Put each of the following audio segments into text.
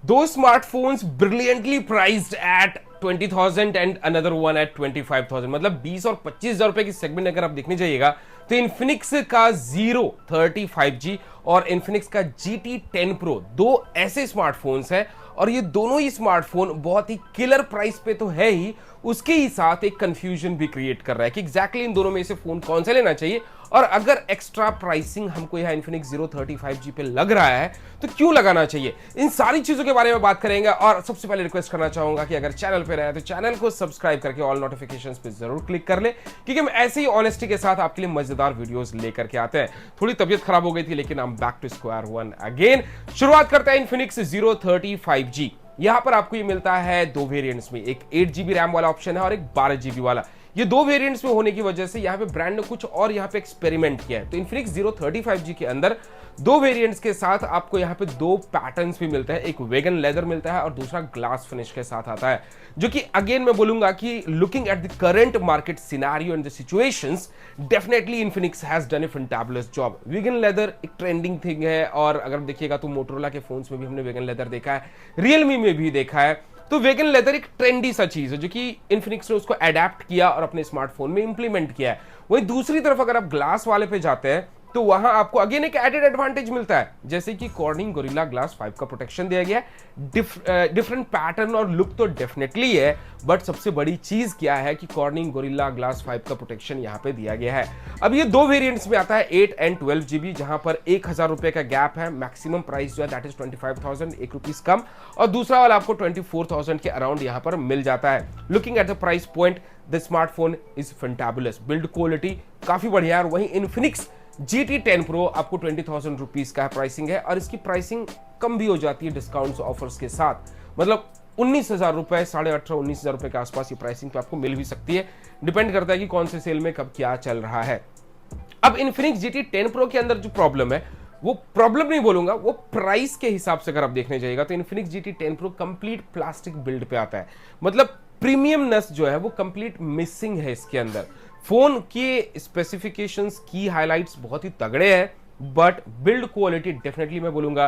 दो smartphones brilliantly priced at 20,000 and another one at 25,000, मतलब 20 और 25,000 रुपए की सेगमेंट अगर आप देखने जाइएगा तो इन्फिनिक्स का जीरो 35G और इन्फिनिक्स का GT10 Pro दो ऐसे स्मार्टफोन्स हैं, और ये दोनों ही स्मार्टफोन बहुत ही किलर प्राइस पे तो है ही, उसके ही साथ एक कंफ्यूजन भी क्रिएट कर रहा है कि एग्जैक्टली इन दोनों में से फोन कौन सा लेना चाहिए, और अगर एक्स्ट्रा प्राइसिंग हमको यह इन्फिनिक्स जीरो 35G पे लग रहा है तो क्यों लगाना चाहिए। इन सारी चीजों के बारे में बात करेंगे, और सबसे पहले रिक्वेस्ट करना चाहूंगा कि अगर चैनल पे रहे तो चैनल को सब्सक्राइब करके ऑल नोटिफिकेशंस पे जरूर क्लिक कर ले, क्योंकि हम ऐसे ही ऑनेस्टी के साथ आपके लिए मजेदार वीडियोस लेकर के आते हैं। थोड़ी तबीयत खराब हो गई थी, लेकिन हम back to square one again. शुरुआत करते हैं इन्फिनिक्स जीरो 35G। यहां पर आपको ये मिलता है दो वेरिएंट्स में, एक 8GB रैम वाला ऑप्शन है और एक 12GB वाला। ये दो वेरिएंट्स में होने की वजह से यहाँ पे ब्रांड ने कुछ और यहाँ पे एक्सपेरिमेंट किया है। तो इन्फिनिक्स जीरो 35G के अंदर दो वेरिएंट्स के साथ आपको यहाँ पे दो पैटर्न्स भी मिलते हैं, एक वेगन लेदर मिलता है और दूसरा ग्लास फिनिश के साथ आता है, जो कि अगेन मैं बोलूंगा कि looking at the current market scenario and the situations, definitely Infinix has done a fantabulous job. Vegan leather एक ट्रेंडिंग थिंग है, और अगर देखिएगा तो मोटोरोला के फोन्स में भी हमने वेगन लेदर देखा है, रियलमी में भी देखा है। तो वेगन लेदर एक ट्रेंडी सा चीज है जो कि इन्फिनिक्स ने उसको अडेप्ट किया और अपने स्मार्टफोन में इंप्लीमेंट किया है। वहीं दूसरी तरफ अगर आप ग्लास वाले पे जाते हैं तो वहां आपको अगेन एक एडेड एडवांटेज मिलता है, जैसे कि कॉर्निंग गोरिल्ला ग्लास 5 का प्रोटेक्शन दिया गया है। डिफरेंट पैटर्न और लुक तो डेफिनेटली है, बट सबसे बड़ी चीज क्या है कि कॉर्निंग गोरिल्ला ग्लास 5 का प्रोटेक्शन यहां पे दिया गया है। अब ये दो वेरिएंट्स में आता है 8 एंड 12GB, जहां पर 1,000 रुपए का गैप है। मैक्सिमम प्राइस जो है दैट इज 25,000, एक रुपीस कम, और दूसरा वाला आपको 24,000 के अराउंड यहां पर मिल जाता है। Looking at the price point, the smartphone is fantabulous, build quality काफी बढ़िया है। वहीं इन्फिनिक्स GT10 Pro आपको 20,000 रुपीज का प्राइसिंग है, और इसकी प्राइसिंग कम भी हो जाती है डिस्काउंट्स ऑफर्स के साथ, मतलब 19,000 रुपए, 18,500 19,000 रुपए के आसपास ये प्राइसिंग तो आपको मिल भी सकती है। डिपेंड करता है कि कौन से सेल में कब क्या चल रहा है। अब इन्फिनिक्स GT10 Pro के अंदर जो प्रॉब्लम है, वो प्रॉब्लम नहीं बोलूंगा, वो प्राइस के हिसाब से अगर आप देखने जाइएगा तो Infinix GT10 Pro complete plastic build पे आता है, मतलब प्रीमियमनेस जो है वो कंप्लीट मिसिंग है इसके अंदर। फोन के स्पेसिफिकेशंस की हाइलाइट्स बहुत ही तगड़े हैं, बट बिल्ड क्वालिटी डेफिनेटली मैं बोलूंगा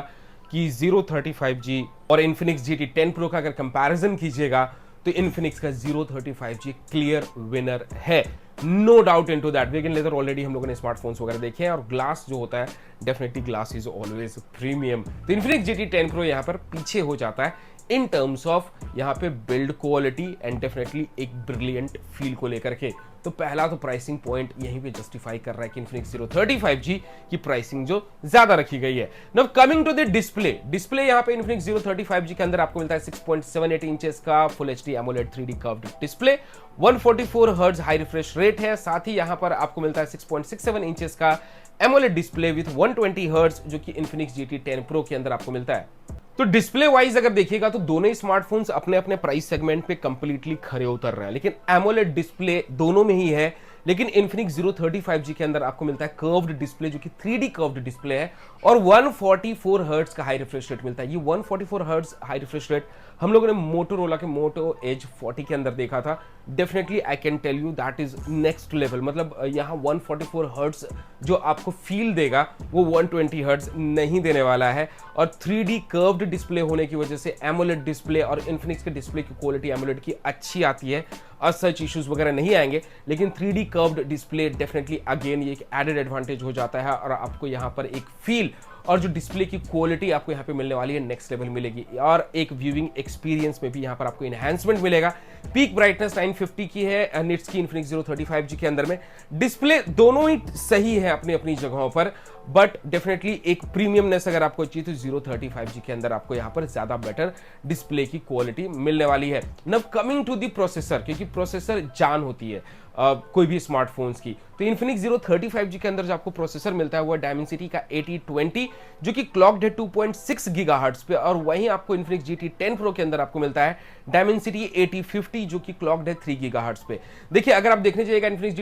कि जीरो 35G और इन्फिनिक्स GT10 Pro का अगर कंपैरिजन कीजिएगा तो इन्फिनिक्स का जीरो 35G क्लियर विनर है, no doubt into that. Vegan leather already हम लोगों ने स्मार्टफोन्स वगैरह देखे हैं, और ग्लास जो होता है definitely glass is always premium. तो इन्फिनिक्स GT10 Pro यहां पर पीछे हो जाता है इन टर्म्स ऑफ यहाँ पे बिल्ड क्वालिटी एंड डेफिनेटली एक ब्रिलियंट फील को लेकर के। तो पहला तो प्राइसिंग पॉइंट यहीं पे जस्टिफाई कर रहा है कि इन्फिनिक्स जीरो 35G की प्राइसिंग जो ज्यादा रखी गई है। Now coming to the display यहाँ पे इन्फिनिक्स जीरो 35G के अंदर आपको मिलता है 6.78 इंचेस का full HD AMOLED 3D curved display, 144 hertz high refresh rate है। साथ ही यहाँ पर आपको मिलता है 6.67 इंचेस का एमोलेड डिस्प्ले विथ 120 हर्ट्ज, जो कि इन्फिनिक्स GT10 Pro के अंदर आपको मिलता है। तो डिस्प्ले वाइज अगर देखिएगा तो दोनों ही स्मार्टफोन्स अपने अपने प्राइस सेगमेंट पे कंप्लीटली खरे उतर रहे हैं, लेकिन एमोलेड डिस्प्ले दोनों में ही है। लेकिन इन्फिनिक्स जीरो 35G के अंदर आपको मिलता है कर्व्ड डिस्प्ले, जो कि 3D कर्व्ड डिस्प्ले है, और 144 हर्ट्ज का हाई रिफ्रेश रेट मिलता है। ये 144 हर्ट्ज हाई रिफ्रेश रेट हम लोगों ने मोटोरोला के मोटो एज 40 के अंदर देखा था। Definitely I can tell you that is next level, मतलब यहाँ 144 हर्ट्ज जो आपको फील देगा वो 120 हर्ट्ज नहीं देने वाला है। और 3D कर्व्ड डिस्प्ले होने की वजह से एमोलेड डिस्प्ले, और इन्फिनिक्स के डिस्प्ले की क्वालिटी एमोलेड की अच्छी आती है, और सच इश्यूज वगैरह नहीं आएंगे। लेकिन 3D curved display definitely again ये एक एडेड एडवांटेज हो जाता है, और आपको यहाँ पर एक फील और जो डिस्प्ले की क्वालिटी आपको यहाँ पे मिलने वाली है नेक्स्ट लेवल मिलेगी, और एक व्यूइंग एक्सपीरियंस में भी यहाँ पर आपको एनहांसमेंट मिलेगा। पीक ब्राइटनेस 950 की है निट्स की इन्फिनिक्स जीरो 35G के अंदर में। डिस्प्ले दोनों ही सही है अपनी अपनी जगहों पर, बट डेफिनेटली एक प्रीमियमनेस अगर आपको चाहिए तो जीरो 35G के अंदर आपको यहाँ पर ज्यादा बेटर डिस्प्ले की क्वालिटी मिलने वाली है। Now coming to the processor, क्योंकि प्रोसेसर जान होती है कोई भी स्मार्टफोन्स की। तो इन्फिनिक्स जीरो 35G के अंदर जो आपको प्रोसेसर मिलता है वो डायमेंसिटी का 8020, जो कि क्लॉक्ड है 2.6 गीगाहर्ट्ज पे, और वहीं आपको इन्फिनिक्स GT10 Pro के अंदर आपको मिलता है डायमेंसिटी 8050, जो कि क्लॉक्ड है 3 गीगाहर्ट्ज पे। देखिए अगर आप देखने जाइएगा इन्फिनिक्स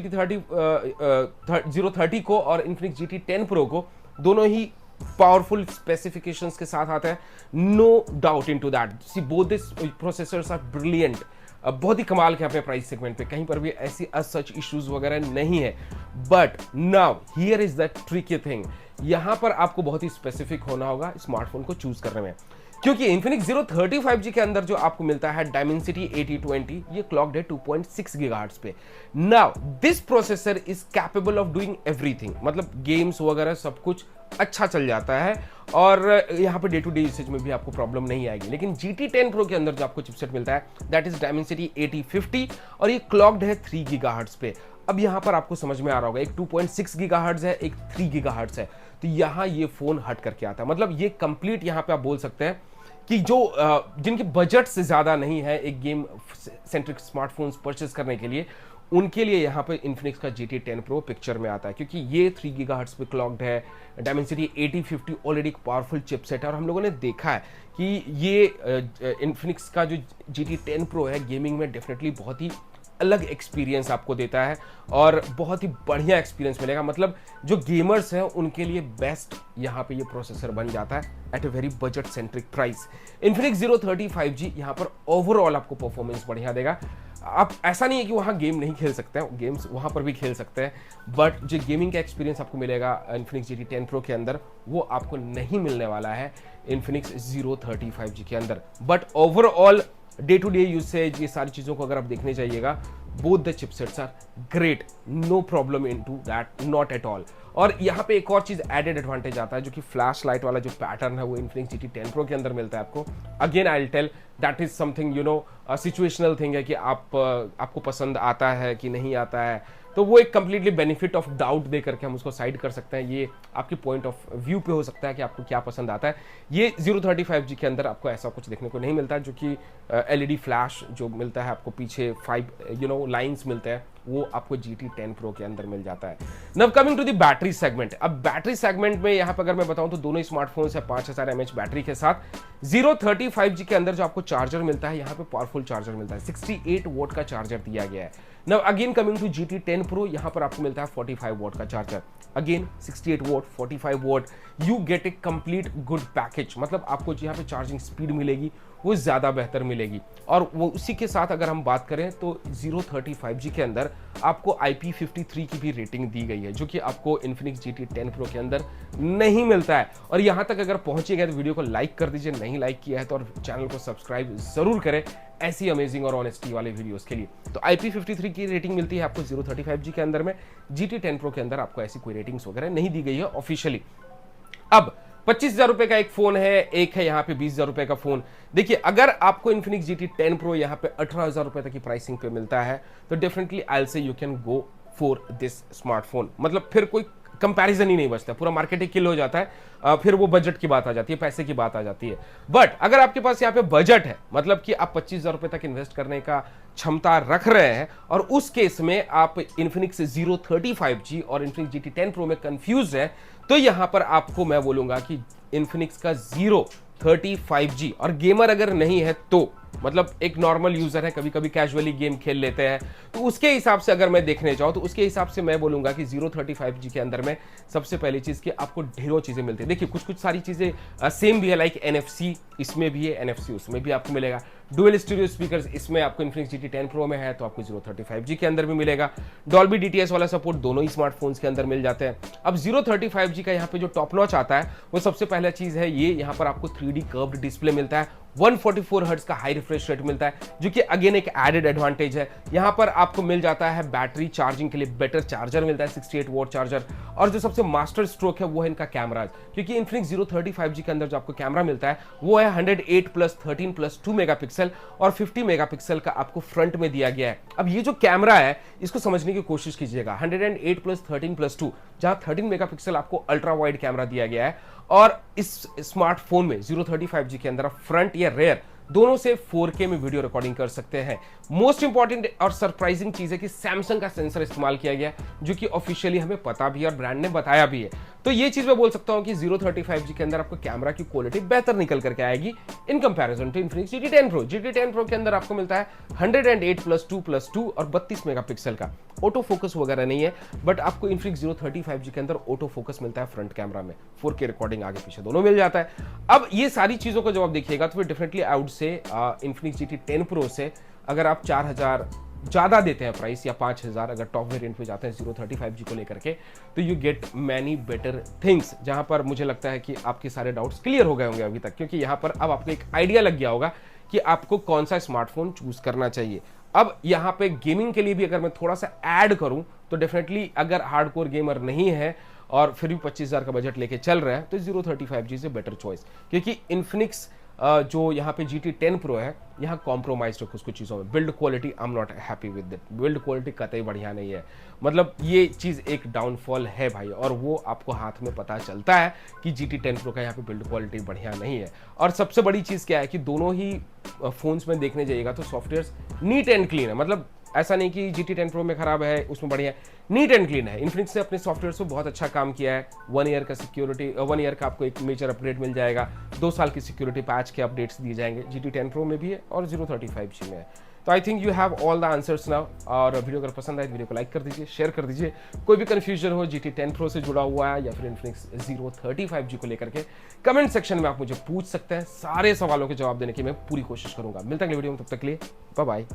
जीरो 30 को और इन्फिनिक्स GT10 Pro को, दोनों ही पावरफुल स्पेसिफिकेशंस के साथ आता है, no doubt into that. See both this processors are brilliant, बहुत ही कमाल के अपने प्राइस सेगमेंट पे, कहीं पर भी ऐसी सच इश्यूज वगैरह नहीं है। But now here is the tricky thing, यहां पर आपको बहुत ही स्पेसिफिक होना होगा स्मार्टफोन को चूज करने में, क्योंकि Infinix Zero 35G के अंदर जो आपको मिलता है Dimensity 8020, ये क्लॉक्ड है 2.6 गीगाहर्ट्ज पे। Now this processor is capable of doing everything, मतलब गेम्स वगैरह सब कुछ अच्छा चल जाता है और यहाँ पे डे टू डे यूसेज में भी आपको प्रॉब्लम नहीं आएगी। लेकिन GT10 Pro के अंदर जो आपको चिपसेट मिलता है दैट इज Dimensity 8050 और ये क्लॉक्ड है 3 गीगाहर्ट्ज पे। अब यहाँ पर आपको समझ में आ रहा होगा, एक 2.6 गीगाहर्ट्ज है, एक 3 गीगाहर्ट्ज है, तो यहाँ ये फोन हट करके आता है। मतलब ये कंप्लीट यहाँ पे आप बोल सकते हैं कि जो जिनके बजट से ज़्यादा नहीं है एक गेम सेंट्रिक स्मार्टफोन्स परचेस करने के लिए, उनके लिए यहाँ पे Infinix का GT10 Pro पिक्चर में आता है, क्योंकि ये 3 गीगाहर्ट्ज पे क्लॉक्ड है। Dimensity 8050 ऑलरेडी एक पावरफुल चिपसेट है और हम लोगों ने देखा है कि ये Infinix का जो GT10 Pro है गेमिंग में डेफिनेटली बहुत ही अलग एक्सपीरियंस आपको देता है और बहुत ही बढ़िया एक्सपीरियंस मिलेगा। मतलब जो गेमर्स हैं उनके लिए बेस्ट यहाँ पे ये प्रोसेसर बन जाता है at a very budget centric price. Infinix Zero 35G यहाँ पर ओवरऑल आपको परफॉर्मेंस बढ़िया देगा। आप ऐसा नहीं है कि वहाँ गेम नहीं खेल सकते हैं, गेम्स वहाँ पर भी खेल सकते हैं, बट जो गेमिंग का एक्सपीरियंस आपको मिलेगा Infinix GT10 Pro के अंदर वो आपको नहीं मिलने वाला है Infinix Zero 35G के अंदर। But overall day to day usage, ये सारी चीज़ों को अगर आप देखने जाइएगा, both the chipsets are great, no problem into that, not at all. और यहाँ पे एक और चीज़ एडेड एडवांटेज आता है, जो कि फ्लैश लाइट वाला जो पैटर्न है वो Infinix GT10 Pro के अंदर मिलता है आपको। Again I will tell that is something situational thing है कि आपको पसंद आता है कि नहीं आता है, तो वो एक कंप्लीटली बेनिफिट ऑफ डाउट दे करके हम उसको साइड कर सकते हैं। ये आपकी पॉइंट ऑफ व्यू पे हो सकता है कि आपको क्या पसंद आता है। ये Zero 35G के अंदर आपको ऐसा कुछ देखने को नहीं मिलता, जो कि LED फ्लैश जो मिलता है आपको पीछे 5 लाइंस मिलते हैं, वो आपको GT10 Pro के अंदर मिल जाता है। Now coming to the battery segment. अब बैटरी सेगमेंट में यहाँ पर अगर मैं बताऊं तो दोनों ही स्मार्टफोन्स है 5000 mAh बैटरी के साथ। Zero 35G के अंदर जो आपको चार्जर मिलता है, यहाँ पे पावरफुल चार्जर मिलता है, 68 वोट का चार्जर दिया गया है। Now again coming to GT10 Pro, यहाँ पर आपको मिलता है 45 वोट का charger. Again 68 vote, 45 vote, you get A complete good package. मतलब आपको यहाँ पे चार्जिंग स्पीड मिलेगी वो ज़्यादा बेहतर मिलेगी। और वो उसी के साथ अगर हम बात करें तो Zero 35G के अंदर आपको IP53 की भी रेटिंग दी गई है, जो कि आपको Infinix GT10 Pro के अंदर नहीं मिलता है। और यहाँ तक अगर पहुँचे गए तो वीडियो को लाइक कर दीजिए, नहीं लाइक किया है तो और चैनल को सब्सक्राइब जरूर करें ऐसी अमेजिंग और ऑनेस्टी वाले वीडियोस के लिए। तो IP53 की रेटिंग मिलती है आपको Zero 35G के अंदर में। GT10 Pro के अंदर आपको ऐसी कोई रेटिंग्स वगैरह नहीं दी गई है ऑफिशियली। अब 25,000 रुपए का एक फोन है, एक है यहाँ पे 20,000 रुपए का फोन। देखिए, अगर आपको Infinix GT10 Pro यहाँ पे 18,000 रुपए तक की प्राइसिंग पे मिलता है तो definitely I will say you can go for this smartphone. मतलब फिर कोई कंपैरिजन ही नहीं बचता, पूरा मार्केट ही किल हो जाता है। फिर वो बजट की बात आ जाती है, पैसे की बात आ जाती है। बट अगर आपके पास यहाँ पे बजट है, मतलब कि आप 25,000 रुपए तक इन्वेस्ट करने का क्षमता रख रहे हैं और उस केस में आप Infinix Zero 35G और Infinix GT10 Pro में कंफ्यूज है, तो यहां पर आपको मैं बोलूंगा कि Infinix का Zero 35G, और गेमर अगर नहीं है तो मतलब एक नॉर्मल यूजर है, कभी कभी कैजुअली गेम खेल लेते हैं, तो उसके हिसाब से अगर मैं देखने जाऊं तो उसके हिसाब से मैं बोलूंगा कि Zero 35G के अंदर में सबसे पहली चीज कि आपको ढेरों चीजें मिलती है। देखिए, कुछ सारी चीजें सेम भी है, लाइक NFC इसमें भी है, NFC उसमें भी आपको मिलेगा। डुअल स्टीरियो स्पीकर्स इसमें आपको Infinix GT10 Pro में है तो आपको Zero 35G के अंदर भी मिलेगा। डॉल्बी DTS वाला सपोर्ट दोनों ही स्मार्टफोन्स के अंदर मिल जाते हैं। अब Zero 35G का यहाँ पे जो टॉप नॉच आता है वो सबसे पहला चीज है ये, यहाँ पर आपको 3D कर्व्ड डिस्प्ले मिलता है, 144 हर्ट्ज का हाई रिफ्रेश रेट मिलता है, जो कि अगेन एक एडेड एडवांटेज है। यहां पर आपको मिल जाता है बैटरी चार्जिंग के लिए बेटर चार्जर मिलता है, 68 वोट चार्जर। और जो सबसे मास्टर स्ट्रोक है वो है इनका कैमरा, क्योंकि Infinix Zero 35G के अंदर जो आपको कैमरा मिलता है वो है 108+13+2 मेगापिक्सल और 50 मेगापिक्सल का आपको फ्रंट में दिया गया है। अब ये जो कैमरा है इसको समझने की कोशिश कीजिएगा, 108+13+2, जहां 13 मेगापिक्सल आपको अल्ट्रा वाइड कैमरा दिया गया है, और इस स्मार्टफोन में Zero 35G के अंदर फ्रंट या रेयर दोनों से 4K में वीडियो रिकॉर्डिंग कर सकते हैं। मोस्ट इंपॉर्टेंट और सरप्राइजिंग चीज है कि सैमसंग का सेंसर इस्तेमाल किया गया है, जो कि ऑफिशियली हमें पता भी है और ब्रांड ने बताया भी है। तो ये चीज मैं बोल सकता हूं कि Zero 35G के अंदर आपको कैमरा की क्वालिटी बेहतर निकल करके आएगी in comparison to Infinix GT10 Pro। GT10 Pro के अंदर आपको मिलता है 108+2+2 और 32 मेगापिक्सल का। ऑटो फोकस वगैरह नहीं है, बट आपको Infinix Zero 35G के अंदर ऑटो फोकस मिलता है फ्रंट कैमरा में, 4K रिकॉर्डिंग आगे पीछे दोनों मिल जाता है। अब ये सारी चीजों को जब आप देखिएगा तो फिर definitely I would say Infinix GT10 Pro से अगर आप 4,000 ज़्यादा देते हैं प्राइस, या 5,000 अगर टॉप वेरिएंट पे जाते हैं 035G को लेकर के, तो you get many better things, जहाँ पर मुझे लगता है कि आपके सारे डाउट्स क्लियर हो गए होंगे अभी तक, क्योंकि यहाँ पर अब आपको एक आइडिया लग गया होगा कि आपको कौन सा स्मार्टफोन चूज करना चाहिए। अब यहाँ पे गेमिंग के लिए भी अगर मैं थोड़ा सा ऐड करूं, तो डेफिनेटली अगर हार्डकोर गेमर नहीं है और फिर भी 25,000 का बजट लेके चल रहा है, तो 035G से बेटर चॉइस, क्योंकि इन्फिनिक्स जो यहाँ पे GT 10 Pro है, यहाँ कॉम्प्रोमाइज है कुछ चीज़ों में। Build quality I am not happy with it, build quality कतई बढ़िया नहीं है, मतलब ये चीज़ एक डाउनफॉल है भाई, और वो आपको हाथ में पता चलता है कि GT 10 Pro का यहाँ पे बिल्ड क्वालिटी बढ़िया नहीं है। और सबसे बड़ी चीज़ क्या है कि दोनों ही फोन्स में देखने जाइएगा तो सॉफ्टवेयर नीट एंड क्लीन है, मतलब ऐसा नहीं कि GT 10 Pro में खराब है उसमें बढ़िया है, नीट एंड क्लीन है। इन्फिनिक्स ने अपने सॉफ्टवेयर से बहुत अच्छा काम किया है। 1 ईयर का सिक्योरिटी, 1 ईयर का आपको एक मेजर अपग्रेड मिल जाएगा, 2 साल की सिक्योरिटी पैच के अपडेट्स दिए जाएंगे, GT 10 Pro में भी है और 035G में है। तो I think you have all the answers now. और वीडियो अगर पसंद आए वीडियो को लाइक कर दीजिए, शेयर कर दीजिए। कोई भी कंफ्यूजन हो GT 10 Pro से जुड़ा हुआ है या फिर इन्फिनिक्स 035G को लेकर के, कमेंट सेक्शन में आप मुझे पूछ सकते हैं। सारे सवालों के जवाब देने की मैं पूरी कोशिश करूंगा। मिलता है अगले वीडियो में, तब तक के लिए बाय बाय।